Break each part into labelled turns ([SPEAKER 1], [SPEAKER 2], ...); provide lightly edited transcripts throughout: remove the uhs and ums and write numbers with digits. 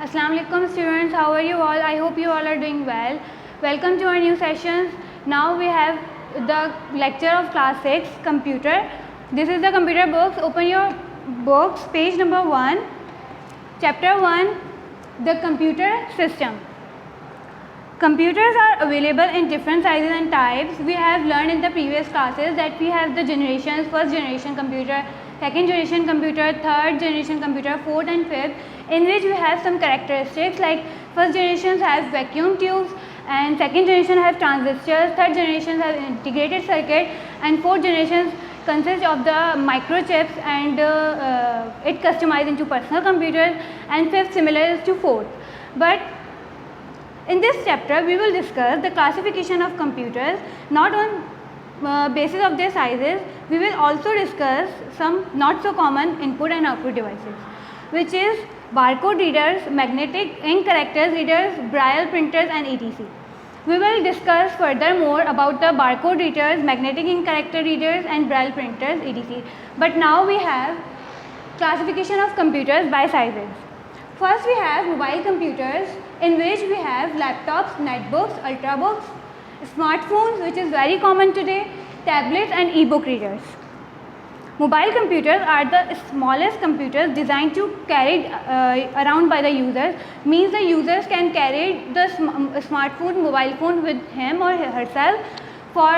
[SPEAKER 1] Assalamu alaikum students, how are you all? I hope you all are doing well. Welcome to our new sessions. Now we have the lecture of class 6 computer. This is the computer books. Open your books, page number 1, chapter 1, the computer system. Computers are available in different sizes and types. We have learned in the previous classes that we have the generations, first generation computer, second generation computer, third generation computer, fourth and fifth, in which we have some characteristics like first generations have vacuum tubes and second generation have transistors, third generation have integrated circuit and fourth generation consists of the microchips and it customized into personal computers, and fifth similar is to fourth. But in this chapter, we will discuss the classification of computers not on basis of their sizes. We will also discuss some not so common input and output devices, which is barcode readers, magnetic ink characters readers, braille printers and etc. We will discuss furthermore about the barcode readers, magnetic ink character readers and braille printers etc. But now we have classification of computers by sizes. First we have mobile computers, in which we have laptops, netbooks, ultrabooks, smartphones, which is very common today, tablets and e-book readers. Mobile computers are the smallest computers designed to carry around by the users, means the users can carry the smartphone, mobile phone with him or herself for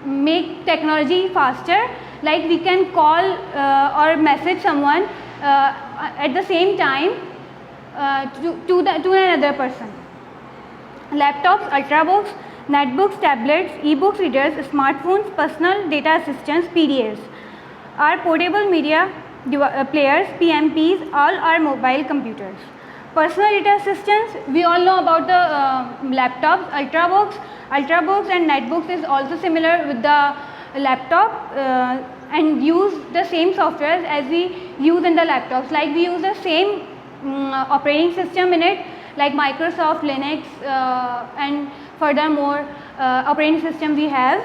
[SPEAKER 1] make technology faster, like we can call or message someone at the same time to another person. Laptops, ultrabooks, netbooks, tablets, e-books readers, smartphones, personal data assistants, PDAs are portable media players, PMPs, all are mobile computers. Personal data assistants, we all know about the laptops, ultrabooks and netbooks is also similar with the laptop and use the same software as we use in the laptops, like we use the same operating system in it, like Microsoft, Linux and furthermore operating system we have.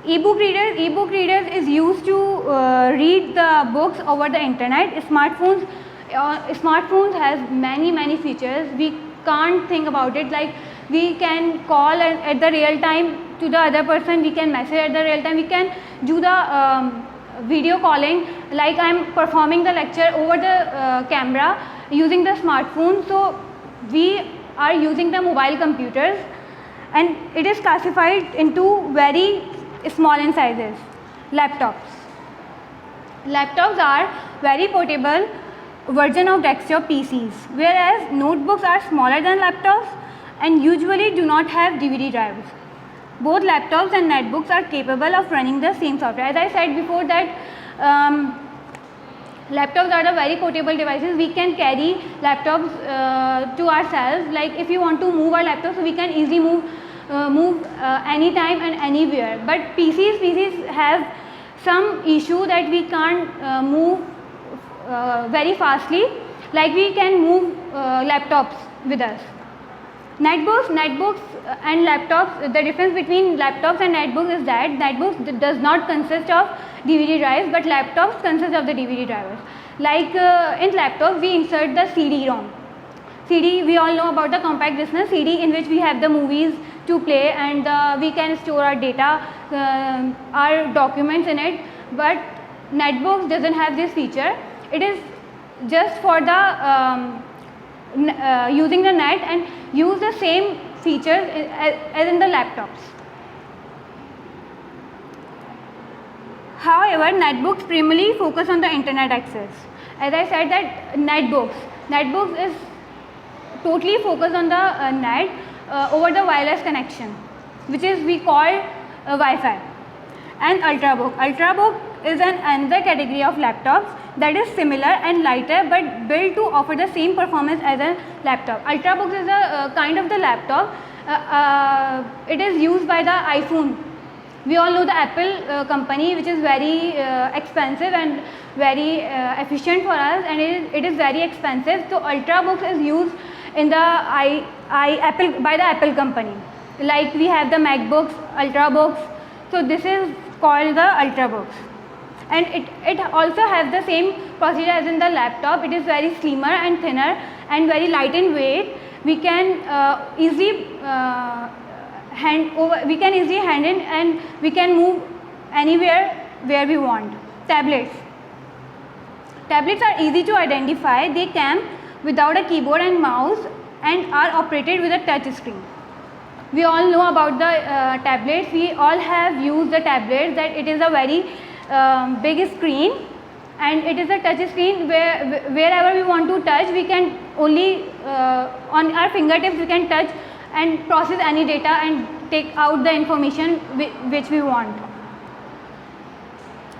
[SPEAKER 1] E-book readers is used to read the books over the internet. Smartphones has many features. We can't think about it, like we can call at the real time to the other person, we can message at the real time, we can do the video calling, like I am performing the lecture over the camera using the smartphone. So we are using the mobile computers, and it is classified into very small in sizes. Laptops are very portable version of desktop PCs, whereas notebooks are smaller than laptops and usually do not have DVD drives. Both laptops and netbooks are capable of running the same software. As I said before that laptops are the very portable devices. We can carry laptops to ourselves, like if you want to move our laptop, so we can easily move anytime and anywhere. But PCs have some issue that we can't move very fastly, like we can move laptops with us. Netbooks and laptops, the difference between laptops and netbooks is that netbooks does not consist of DVD drives, but laptops consist of the DVD drivers. Like in laptops we insert the CD-ROM. CD, we all know about the compact disc CD, in which we have the movies to play and we can store our data, our documents in it. But netbooks doesn't have this feature. It is just for the using the net and use the same features as in the laptops. However, netbooks primarily focus on the internet access. As I said that netbooks is totally focused on the net over the wireless connection, which is we call Wi-Fi. And ultrabook is another category of laptops that is similar and lighter but built to offer the same performance as a laptop. Ultrabooks is a kind of the laptop. It is used by the iPhone. We all know the Apple company, which is very expensive and very efficient for us, and it is very expensive. So ultrabooks is used in the by the Apple company. Like we have the MacBooks, ultrabooks. So this is called the ultrabooks. and it also has the same procedure as in the laptop. It is very slimmer and thinner and very light in weight. We can easily hand it, and we can move anywhere where we want. Tablets are easy to identify. They come without a keyboard and mouse and are operated with a touch screen. We all know about the tablets. We all have used the tablets, that it is a very big screen, and it is a touch screen where wherever we want to touch, we can only on our fingertips we can touch and process any data and take out the information which we want.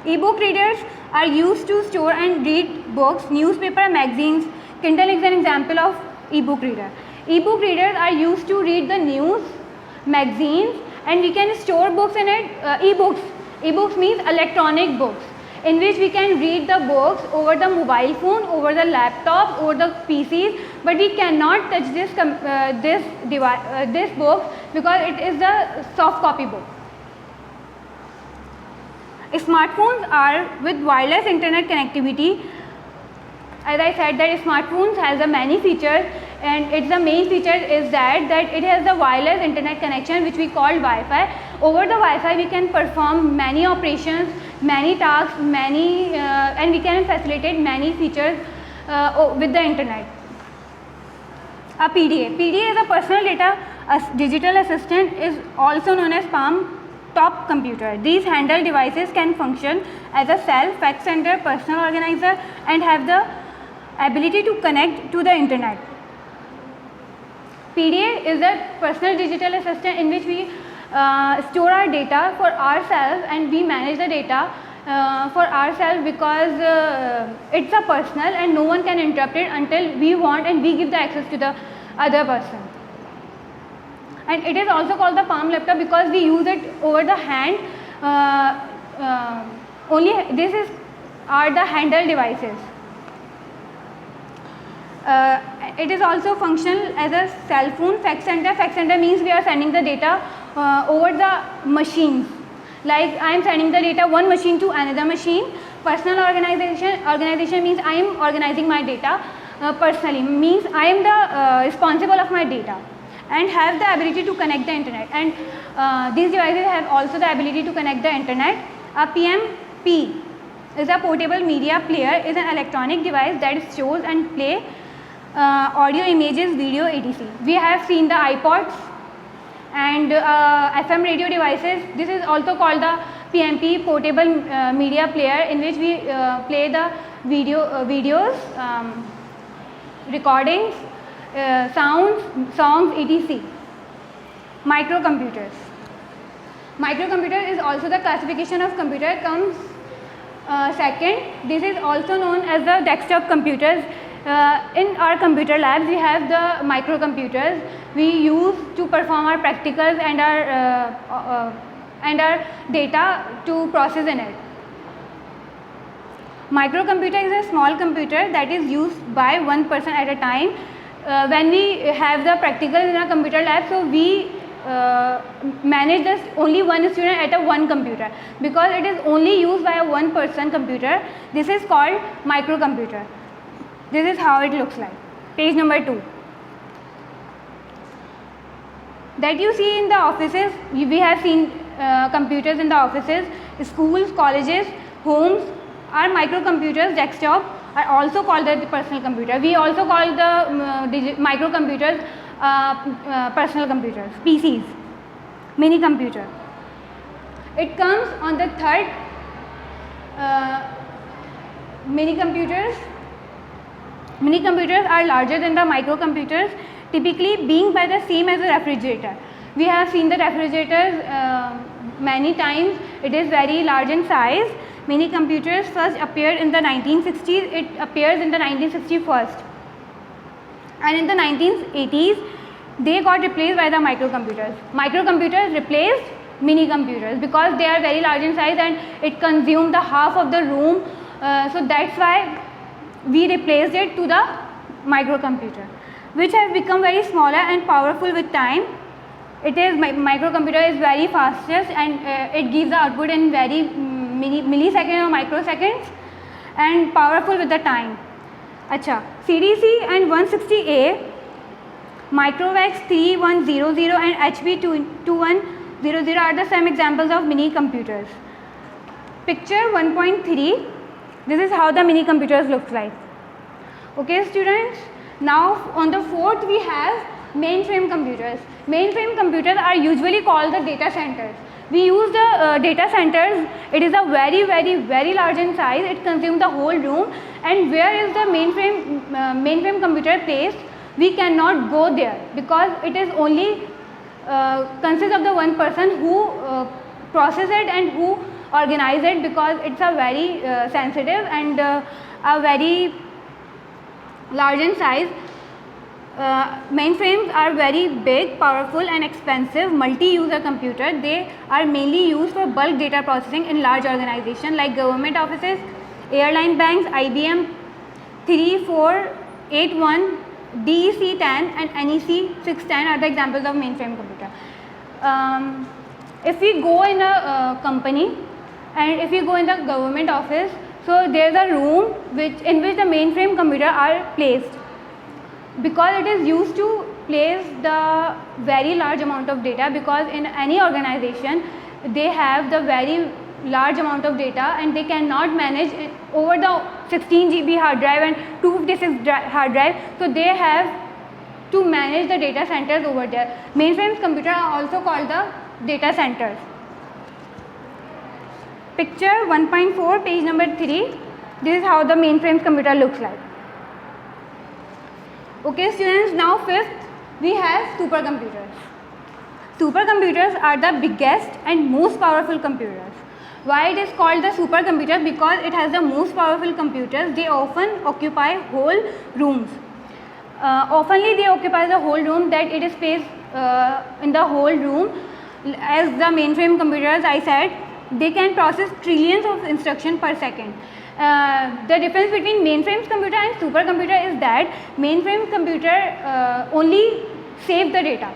[SPEAKER 1] E-book readers are used to store and read books, newspaper, magazines. Kindle is an example of e-book reader. E-book readers are used to read the news, magazines, and we can store books in it. E-books means electronic books, in which we can read the books over the mobile phone, over the laptop, over the PCs, but we cannot touch this book because it is a soft copy book. Smartphones are with wireless internet connectivity. As I said, that smartphones has a many features, and its the main feature is that it has a wireless internet connection, which we call Wi-Fi. Over the Wi-Fi, we can perform many operations, many tasks, and we can facilitate many features with the internet. A PDA is a personal data digital assistant, is also known as Palm Top computer. These handheld devices can function as a cell, fax sender, personal organizer, and have the ability to connect to the internet. PDA is a personal digital assistant in which we store our data for ourselves, and we manage the data for ourselves, because it's a personal and no one can interrupt it until we want and we give the access to the other person. And it is also called the palm laptop because we use it over the hand. This are the handheld devices. It is also functional as a cell phone. Fax sender. Fax sender means we are sending the data over the machines. Like I am sending the data one machine to another machine. Personal organization means I am organizing my data personally. Means I am the responsible of my data, and have the ability to connect the internet. And these devices have also the ability to connect the internet. A PMP is a portable media player. Is an electronic device that stores and play audio, images, video, etc. We have seen the iPods and FM radio devices. This is also called the PMP, portable media player, in which we play the videos, recordings, sounds, songs, etc. Microcomputers. Microcomputer is also the classification of computer, comes second. This is also known as the desktop computers. In our computer labs, we have the microcomputers we use to perform our practicals and our data to process in it. Microcomputer is a small computer that is used by one person at a time. When we have the practicals in our computer lab, so we manage this only one student at a one computer, because it is only used by a one person computer. This is called microcomputer. This is how it looks like. Page number 2. That you see in the offices, we have seen computers in the offices, schools, colleges, homes. Our microcomputers, desktop, are also called the personal computer. We also call the microcomputers personal computers, PCs, mini computer. It comes on the third. Mini computers. Mini computers are larger than the microcomputers, typically being by the same as a refrigerator. We have seen the refrigerators many times. It is very large in size. Mini computers first appeared in the 1960s. It appears in the 1961st, and in the 1980s they got replaced by the microcomputers. Microcomputers replaced mini computers because they are very large in size and it consumed the half of the room. So that's why we replaced it to the microcomputer, which has become very smaller and powerful with time. It is microcomputer is very fastest, and it gives the output in very millisecond or microseconds and powerful with the time. अच्छा, CDC and 160A, Microvax 3100 and HP 2100 are the some examples of mini computers. Picture 1.3, this is how the mini computers looks like. Okay students, now on the fourth we have mainframe computers. Mainframe computers are usually called the data centers. We use the data centers. It is a very large in size. It consumes the whole room. And where is the mainframe computer placed? We cannot go there because it is only consists of the one person who process it and who organize it, because it's a very sensitive and a very large in size. Mainframes are very big, powerful and expensive multi-user computer. They are mainly used for bulk data processing in large organizations like government offices, airline banks, IBM 3481, DEC 10 and NEC 610 are the examples of mainframe computer. If we go in a company and if we go in the government office, so there is a room in which the mainframe computer are placed, because it is used to place the very large amount of data, because in any organization they have the very large amount of data and they cannot manage it over the 16 GB hard drive and 256 hard drive, so they have to manage the data centers over there. Mainframe computers are also called the data centers. Picture 1.4, page number 3, this is how the mainframe computer looks like. Okay students, now fifth we have supercomputers. Supercomputers are the biggest and most powerful computers. Why it is called the supercomputer? Because it has the most powerful computers. They often occupy whole rooms. Oftenly they occupy the whole room, that it is placed in the whole room. As the mainframe computers, I said, they can process trillions of instructions per second. The difference between mainframe computer and supercomputer is that mainframe computer only save the data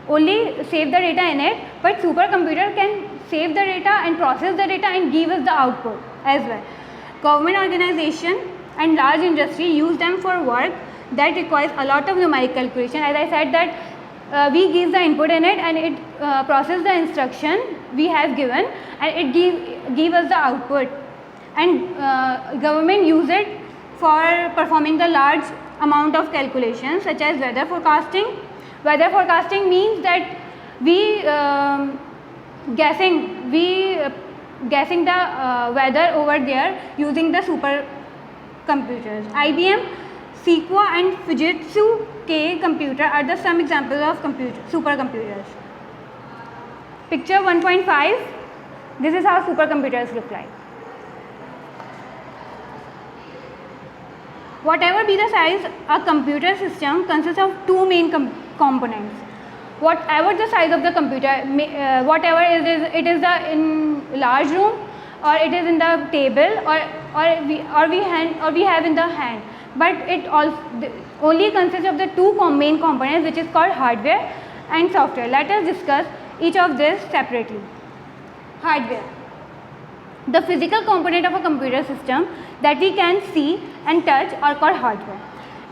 [SPEAKER 1] in it, but supercomputer can save the data and process the data and give us the output as well. Government organization and large industry use them for work that requires a lot of numeric calculation. As I said that we give the input in it and it processes the instruction we have given and it give us the output. And government use it for performing the large amount of calculations such as weather forecasting. Weather forecasting means that we guessing the weather over there using the supercomputers. IBM, Sequoia and Fujitsu K computer are the some examples of supercomputers. Picture 1.5, this is how supercomputers look like. Whatever be the size, a computer system consists of two main components. Whatever the size of the computer, whatever it is in large room, or it is in the table, or we have in the hand. But it only consists of the two main components, which is called hardware and software. Let us discuss each of this separately. Hardware. The physical component of a computer system that we can see and touch are called hardware.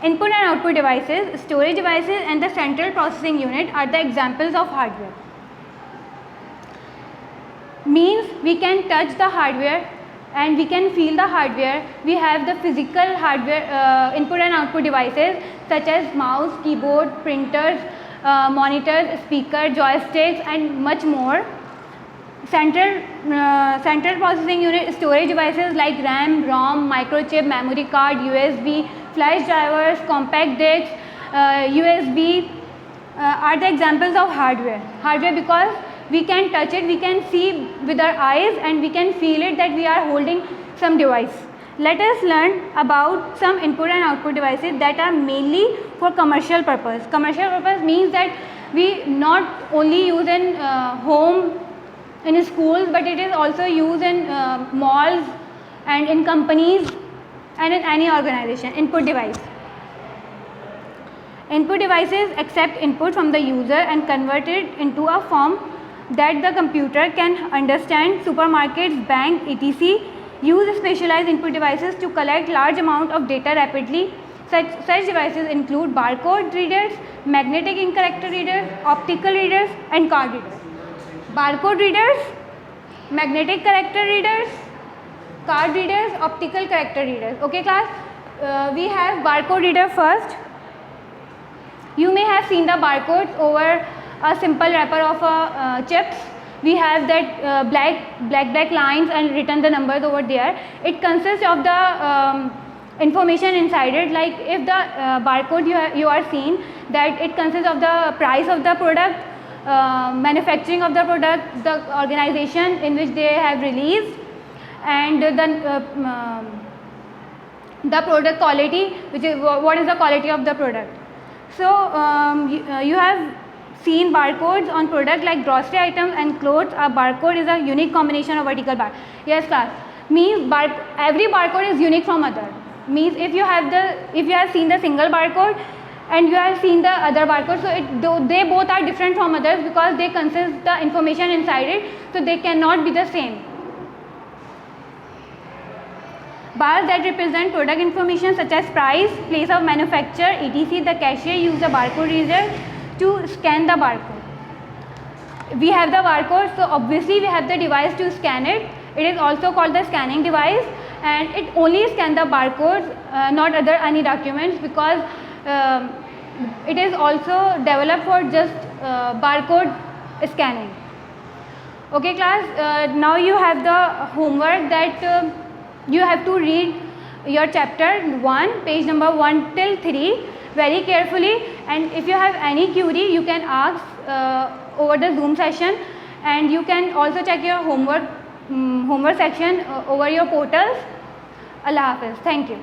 [SPEAKER 1] Input and output devices, storage devices and the central processing unit are the examples of hardware. Means we can touch the hardware and we can feel the hardware. We have the physical hardware input and output devices such as mouse, keyboard, printers, monitors, speaker, joysticks and much more. Central processing unit, storage devices like RAM, ROM, microchip, memory card, USB, flash drivers, compact discs, USB are the examples of hardware. Hardware because we can touch it, we can see with our eyes and we can feel it that we are holding some device. Let us learn about some input and output devices that are mainly for commercial purpose. Commercial purpose means that we not only use in home, in schools, but it is also used in malls and in companies and in any organization. Input device. Input devices accept input from the user and convert it into a form that the computer can understand supermarkets, bank, etc. Use specialized input devices to collect large amount of data rapidly. Such devices include barcode readers, magnetic ink character readers, optical readers, and card readers. Barcode readers, magnetic character readers, card readers, optical character readers. Okay class, we have barcode reader first. You may have seen the barcodes over a simple wrapper of chips. We have that black lines and written the numbers over there. It consists of the information inside it, like if the barcode you are seeing, that it consists of the price of the product, manufacturing of the product, the organization in which they have released, and the product quality, which is what is the quality of the product. So you have seen barcodes on product like grocery items and clothes. A barcode is a unique combination of vertical bar. Yes class, means every barcode is unique from other. Means if you have seen the single barcode and you have seen the other barcode, so they both are different from others because they consist the information inside it, so they cannot be the same. Bars that represent product information such as price, place of manufacture, etc. The cashier uses the barcode reader to scan the barcode. We have the barcode, so obviously we have the device to scan it. It is also called the scanning device, and it only scans the barcodes, not any documents, because it is also developed for just barcode scanning. Okay class, now you have the homework that you have to read your chapter 1, page number 1 till 3 very carefully, and if you have any query you can ask over the Zoom session, and you can also check your homework section over your portals. Allah Hafiz. Thank you.